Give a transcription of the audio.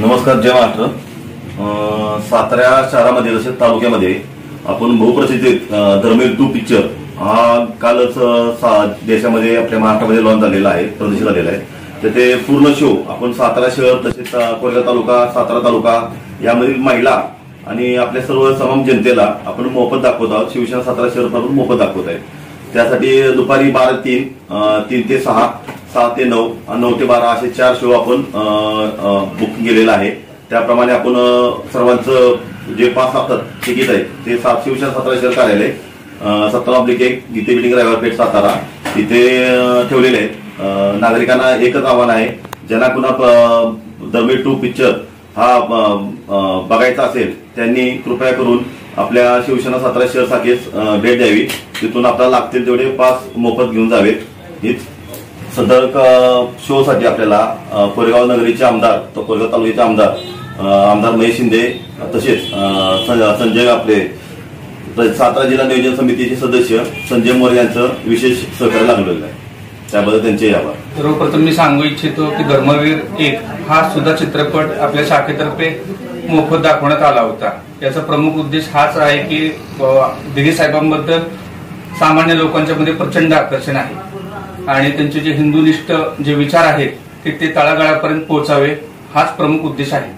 नमस्कार, जय महाराष्ट्र। सातारा शहरामध्ये तसेच तालुक्यामध्ये आपण बहुप्रसिद्ध धर्मवीर 2 पिक्चर हा कालच देशामध्ये आपल्या महाराष्ट्रामध्ये लॉन्च झालेला आहे, प्रदर्शित झालेला आहे। तर ते पूर्ण शो आपण सातारा शहर तसेच कोरेगाव तालुका, सातारा तालुका यामधील महिला आणि आपल्या सर्व तमाम जनतेला आपण मोफत दाखवत आहोत। शिवसेना सातारा शहर प्रमुख मोफत दाखवत आहे। त्यासाठी दुपारी 12:03, 3 ते 6, 6 ते 9, 9 ते 12 असे 4 शो आपण बुक केलेला आहे। त्याप्रमाणे आपण सर्वांचं जे पास असतात तिकीट आहे ते शिवसेना सातारा शहर कार्यालय 17/1 गीते बिल्डिंग रविवारपेठ सातारा इथे ठेवलेले आहेत। नागरिकांना एकच आव्हान आहे, ज्यांना कुणा धर्मवीर 2 पिक्चर हा बघायचा असेल त्यांनी कृपया करून आपल्या शिवसेना सातारा शहर शाखेस भेट द्यावी। तिथून आपल्याला लागतील तेवढे पास मोफत घेऊन जावेत। हीच सदर शो साठी आपल्याला कोरेगाव नगरीचे आमदार, कोरेगाव तालुक्याचे आमदार महेश शिंदे तसेच संजय आपले सातारा जिल्हा नियोजन समितीचे सदस्य संजय मोरे यांचं विशेष सहकार्य लागलेलं आहे। त्याबद्दल त्यांचे आभार। सर्वप्रथम मी सांगू इच्छितो की धर्मवीर 1 हा सुद्धा चित्रपट आपल्या शाखेतर्फे मोफत दाखवण्यात आला होता। याचा प्रमुख उद्देश हाच आहे की दिघे साहेबांबद्दल सामान्य लोकांच्या मध्ये प्रचंड आकर्षण आहे आणि त्यांचे जे हिंदुनिष्ठ जे विचार आहेत ते तळागाळापर्यंत पोहोचावे हाच प्रमुख उद्देश आहे।